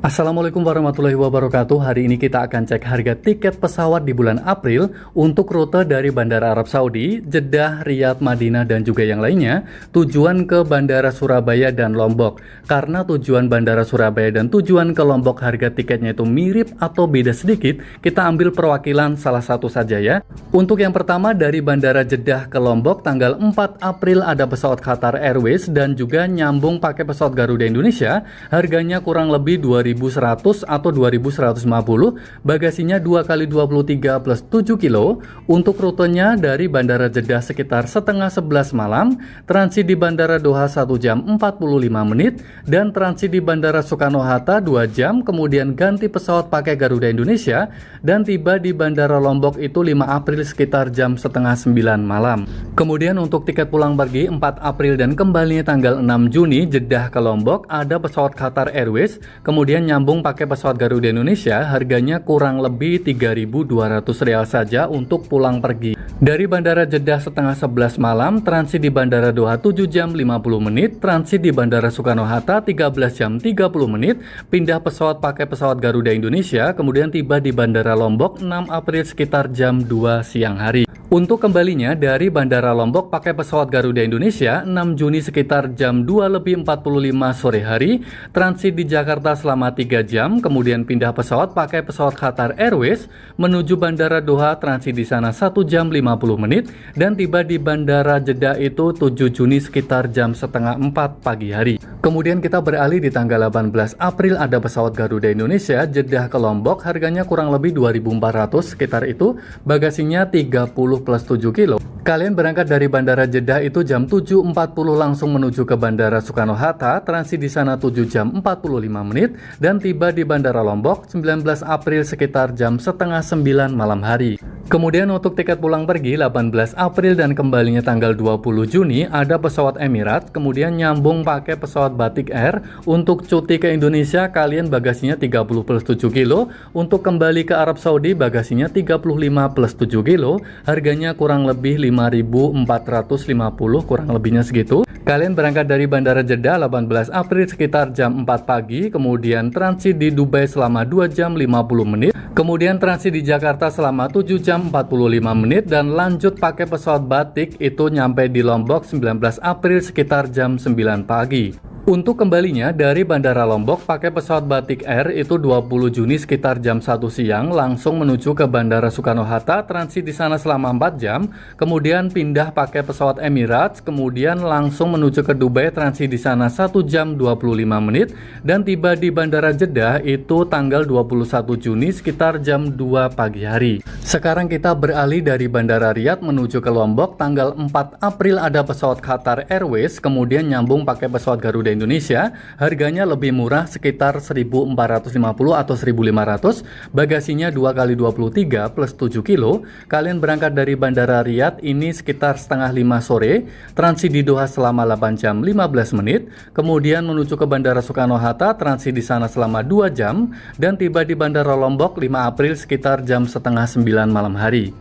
Assalamualaikum warahmatullahi wabarakatuh. Hari ini kita akan cek harga tiket pesawat di bulan April untuk rute dari Bandara Arab Saudi, Jeddah, Riyadh, Madinah, dan juga yang lainnya, tujuan ke Bandara Surabaya dan Lombok. Karena tujuan Bandara Surabaya dan tujuan ke Lombok harga tiketnya itu mirip atau beda sedikit, kita ambil perwakilan salah satu saja ya. Untuk yang pertama dari Bandara Jeddah ke Lombok tanggal 4 April ada pesawat Qatar Airways dan juga nyambung pakai pesawat Garuda Indonesia, harganya kurang lebih 2.100 atau 2.150, bagasinya 2x23 plus 7 kilo. Untuk rutenya dari Bandara Jeddah sekitar setengah 11 malam, transit di Bandara Doha 1 jam 45 menit, dan transit di Bandara Soekarno-Hatta 2 jam, kemudian ganti pesawat pakai Garuda Indonesia, dan tiba di Bandara Lombok itu 5 April sekitar jam setengah 9 malam. Kemudian untuk tiket pulang pergi 4 April dan kembalinya tanggal 6 Juni Jeddah ke Lombok ada pesawat Qatar Airways, kemudian nyambung pakai pesawat Garuda Indonesia, harganya kurang lebih 3.200 rial saja untuk pulang pergi. Dari Bandara Jeddah setengah 11 malam, transit di Bandara Doha 7 jam 50 menit, transit di Bandara Soekarno-Hatta 13 jam 30 menit, pindah pesawat pakai pesawat Garuda Indonesia, kemudian tiba di Bandara Lombok 6 April sekitar jam 2 siang hari. Untuk kembalinya dari Bandara Lombok pakai pesawat Garuda Indonesia 6 Juni sekitar jam 2:45 sore hari, transit di Jakarta selama 3 jam, kemudian pindah pesawat pakai pesawat Qatar Airways menuju Bandara Doha, transit di sana 1 jam 50 menit, dan tiba di Bandara Jeddah itu 7 Juni sekitar jam setengah 4 pagi hari. Kemudian kita beralih di tanggal 18 April ada pesawat Garuda Indonesia Jeddah ke Lombok, harganya kurang lebih 2.400 sekitar itu, bagasinya 30 plus 7 kilo. Kalian berangkat dari Bandara Jeddah itu jam 7.40 langsung menuju ke Bandara Soekarno-Hatta, transit di sana 7 jam 45 menit, dan tiba di Bandara Lombok 19 April sekitar jam setengah 9 malam hari. Kemudian untuk tiket pulang pergi 18 April dan kembalinya tanggal 20 Juni ada pesawat Emirates, kemudian nyambung pakai pesawat Batik Air. Untuk cuti ke Indonesia kalian bagasinya 30 plus 7 kilo, untuk kembali ke Arab Saudi bagasinya 35 plus 7 kilo, harganya kurang lebih 5.450, kurang lebihnya segitu. Kalian berangkat dari Bandara Jeddah 18 April sekitar jam 4 pagi, kemudian transit di Dubai selama 2 jam 50 menit, kemudian transit di Jakarta selama 7 jam 45 menit, dan lanjut pakai pesawat Batik itu nyampe di Lombok 19 April sekitar jam 9 pagi. Untuk kembalinya dari Bandara Lombok pakai pesawat Batik Air itu 20 Juni sekitar jam 1 siang langsung menuju ke Bandara Soekarno-Hatta, transit di sana selama 4 jam, kemudian pindah pakai pesawat Emirates, kemudian langsung menuju ke Dubai, transit di sana 1 jam 25 menit, dan tiba di Bandara Jeddah itu tanggal 21 Juni sekitar jam 2 pagi hari. Sekarang kita beralih dari Bandara Riyadh menuju ke Lombok, tanggal 4 April ada pesawat Qatar Airways, kemudian nyambung pakai pesawat Garuda Indonesia, harganya lebih murah sekitar 1.450 atau 1.500, bagasinya 2x23 plus 7 kilo. Kalian berangkat dari Bandara Riyadh ini sekitar setengah 5 sore, transit di Doha selama 8 jam 15 menit, kemudian menuju ke Bandara Soekarno-Hatta, transit di sana selama 2 jam, dan tiba di Bandara Lombok 5 April sekitar jam setengah 9 malam hari.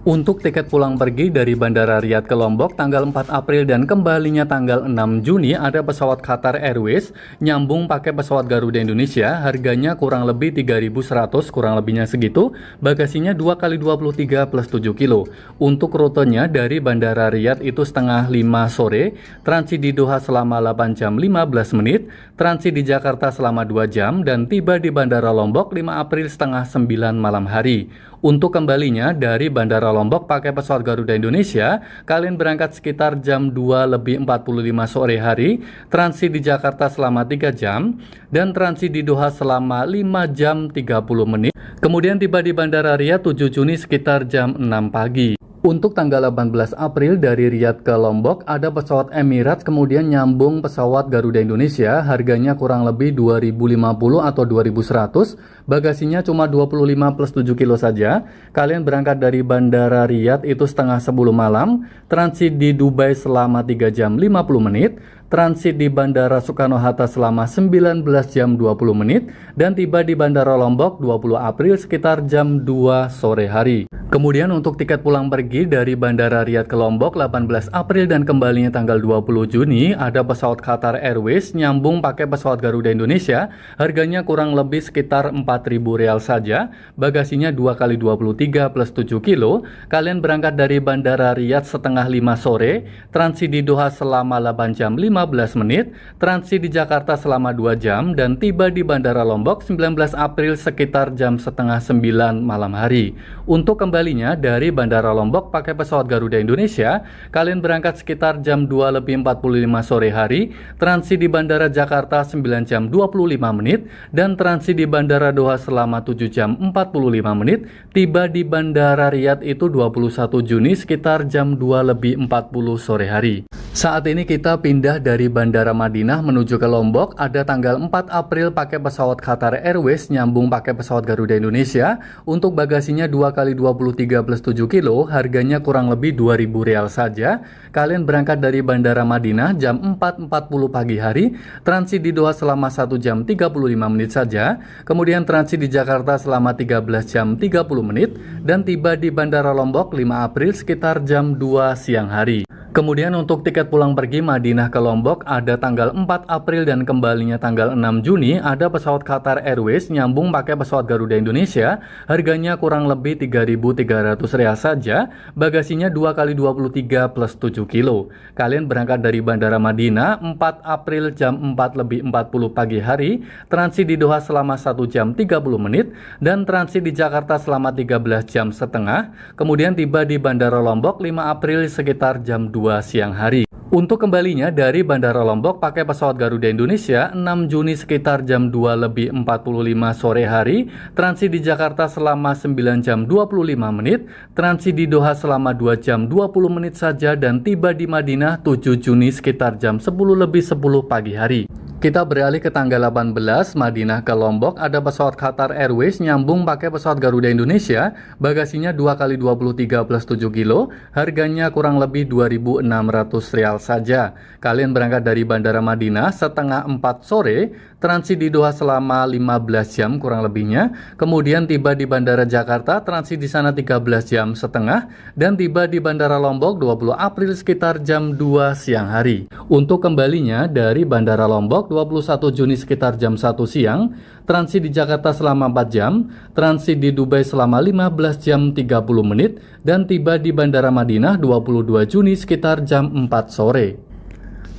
Untuk tiket pulang pergi dari Bandara Riyadh ke Lombok tanggal 4 April dan kembalinya tanggal 6 Juni ada pesawat Qatar Airways nyambung pakai pesawat Garuda Indonesia, harganya kurang lebih 3.100, kurang lebihnya segitu, bagasinya 2x23 plus 7 kilo. Untuk rutenya dari Bandara Riyadh itu setengah 5 sore, transit di Doha selama 8 jam 15 menit, transit di Jakarta selama 2 jam, dan tiba di Bandara Lombok 5 April setengah 9 malam hari. Untuk kembalinya dari Bandara Lombok pakai pesawat Garuda Indonesia, kalian berangkat sekitar jam 2:45 sore hari, transit di Jakarta selama 3 jam, dan transit di Doha selama 5 jam 30 menit. Kemudian tiba di Bandara Riyadh 7 Juni sekitar jam 6 pagi. Untuk tanggal 18 April dari Riyadh ke Lombok ada pesawat Emirates kemudian nyambung pesawat Garuda Indonesia, harganya kurang lebih 2.050 atau 2.100, bagasinya cuma 25 plus 7 kilo saja. Kalian berangkat dari Bandara Riyadh itu setengah 10 malam, transit di Dubai selama 3 jam 50 menit, transit di Bandara Soekarno-Hatta selama 19 jam 20 menit, dan tiba di Bandara Lombok 20 April sekitar jam 2 sore hari. Kemudian untuk tiket pulang pergi dari Bandara Riyadh ke Lombok 18 April dan kembalinya tanggal 20 Juni, ada pesawat Qatar Airways nyambung pakai pesawat Garuda Indonesia, harganya kurang lebih sekitar Rp4.000 saja, bagasinya 2x23 plus 7 kilo. Kalian berangkat dari Bandara Riyadh setengah 5 sore, transit di Doha selama 8 jam 15 menit, transit di Jakarta selama 2 jam, dan tiba di Bandara Lombok 19 April sekitar jam setengah 9 malam hari. Untuk kembalinya dari Bandara Lombok pakai pesawat Garuda Indonesia, kalian berangkat sekitar jam 2:45 sore hari, transit di Bandara Jakarta 9 jam 25 menit, dan transit di Bandara Doha selama 7 jam 45 menit, tiba di Bandara Riyadh itu 21 Juni sekitar jam 2:40 sore hari. Saat ini kita pindah dari Bandara Madinah menuju ke Lombok, ada tanggal 4 April pakai pesawat Qatar Airways nyambung pakai pesawat Garuda Indonesia, untuk bagasinya 2x23 plus 7 kilo, harganya kurang lebih Rp2.000 saja. Kalian berangkat dari Bandara Madinah jam 4.40 pagi hari, transit di Doha selama 1 jam 35 menit saja, kemudian transit di Jakarta selama 13 jam 30 menit, dan tiba di Bandara Lombok 5 April sekitar jam 2 siang hari. Kemudian untuk tiket pulang pergi Madinah ke Lombok ada tanggal 4 April dan kembalinya tanggal 6 Juni, ada pesawat Qatar Airways nyambung pakai pesawat Garuda Indonesia, harganya kurang lebih Rp3.300 saja, bagasinya 2x23 plus 7 kilo. Kalian berangkat dari Bandara Madinah 4 April jam 4:40 pagi hari, transit di Doha selama 1 jam 30 menit, dan transit di Jakarta selama 13 jam setengah, kemudian tiba di Bandara Lombok 5 April sekitar jam 2 siang hari. Untuk kembalinya dari Bandara Lombok pakai pesawat Garuda Indonesia 6 Juni sekitar jam 2:45 sore hari, transit di Jakarta selama 9 jam 25 menit, transit di Doha selama 2 jam 20 menit saja, dan tiba di Madinah 7 Juni sekitar jam 10:10 pagi hari. Kita beralih ke tanggal 18, Madinah ke Lombok, ada pesawat Qatar Airways nyambung pakai pesawat Garuda Indonesia, bagasinya 2x23 plus 7 kilo, harganya kurang lebih Rp2.600 saja. Kalian berangkat dari Bandara Madinah setengah 4 sore, transit di Doha selama 15 jam kurang lebihnya, kemudian tiba di Bandara Jakarta, transit di sana 13 jam setengah, dan tiba di Bandara Lombok 20 April sekitar jam 2 siang hari. Untuk kembalinya dari Bandara Lombok 21 Juni sekitar jam 1 siang, transit di Jakarta selama 4 jam, transit di Dubai selama 15 jam 30 menit, dan tiba di Bandara Madinah 22 Juni sekitar jam 4 sore.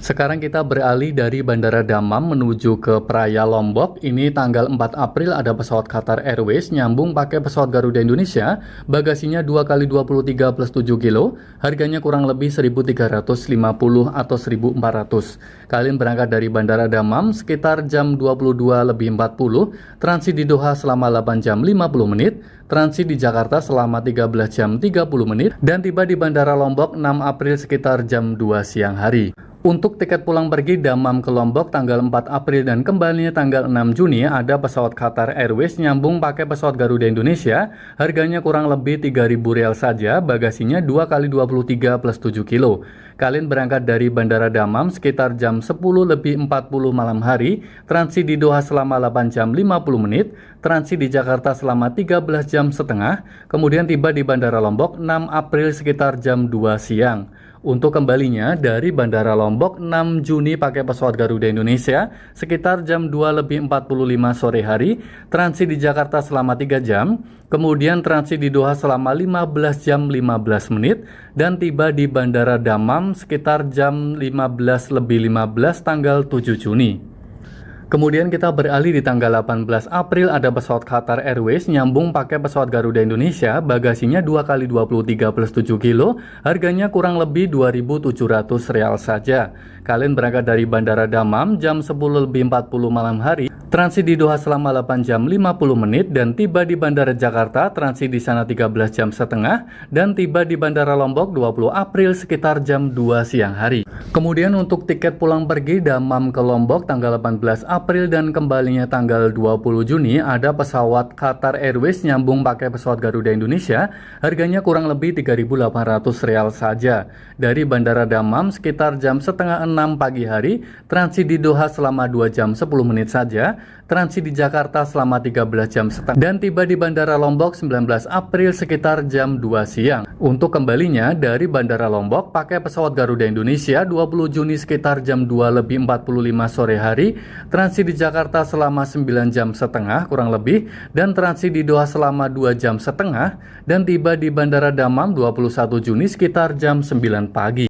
Sekarang kita beralih dari Bandara Damam menuju ke Praia Lombok. Ini tanggal 4 April ada pesawat Qatar Airways nyambung pakai pesawat Garuda Indonesia, bagasinya 2x23 plus 7 kilo, harganya kurang lebih Rp1.350 atau Rp1.400. Kalian berangkat dari Bandara Damam sekitar jam 22:40, transit di Doha selama 8 jam 50 menit, transit di Jakarta selama 13 jam 30 menit, dan tiba di Bandara Lombok 6 April sekitar jam 2 siang hari. Untuk tiket pulang pergi Damam ke Lombok tanggal 4 April dan kembalinya tanggal 6 Juni ada pesawat Qatar Airways nyambung pakai pesawat Garuda Indonesia, harganya kurang lebih Rp3.000 saja, bagasinya 2x23 plus 7 kilo. Kalian berangkat dari Bandara Damam sekitar jam 10:40 malam hari, transit di Doha selama 8 jam 50 menit, transit di Jakarta selama 13 jam setengah, kemudian tiba di Bandara Lombok 6 April sekitar jam 2 siang. Untuk kembalinya dari Bandara Lombok 6 Juni pakai pesawat Garuda Indonesia sekitar jam 2:45 sore hari, transit di Jakarta selama 3 jam, kemudian transit di Doha selama 15 jam 15 menit, dan tiba di Bandara Damam sekitar jam 15:15 tanggal 7 Juni. Kemudian kita beralih di tanggal 18 April ada pesawat Qatar Airways nyambung pakai pesawat Garuda Indonesia, bagasinya 2x23 plus 7 kilo, harganya kurang lebih Rp2.700 saja. Kalian berangkat dari Bandara Damam jam 10:40 malam hari, transit di Doha selama 8 jam 50 menit, dan tiba di Bandara Jakarta, transit di sana 13 jam setengah, dan tiba di Bandara Lombok 20 April sekitar jam 2 siang hari. Kemudian untuk tiket pulang pergi Damam ke Lombok tanggal 18 April dan kembalinya tanggal 20 Juni ada pesawat Qatar Airways nyambung pakai pesawat Garuda Indonesia, harganya kurang lebih 3.800 real saja. Dari Bandara Dammam sekitar jam setengah 6 pagi hari, transit di Doha selama 2 jam 10 menit saja, transit di Jakarta selama 13 jam setengah, dan tiba di Bandara Lombok 19 April sekitar jam 2 siang. Untuk kembalinya dari Bandara Lombok pakai pesawat Garuda Indonesia 20 Juni sekitar jam 2:45 sore hari, transit di Jakarta selama 9 jam setengah kurang lebih, dan transit di Doha selama 2 jam setengah, dan tiba di Bandara Dammam 21 Juni sekitar jam 9 pagi.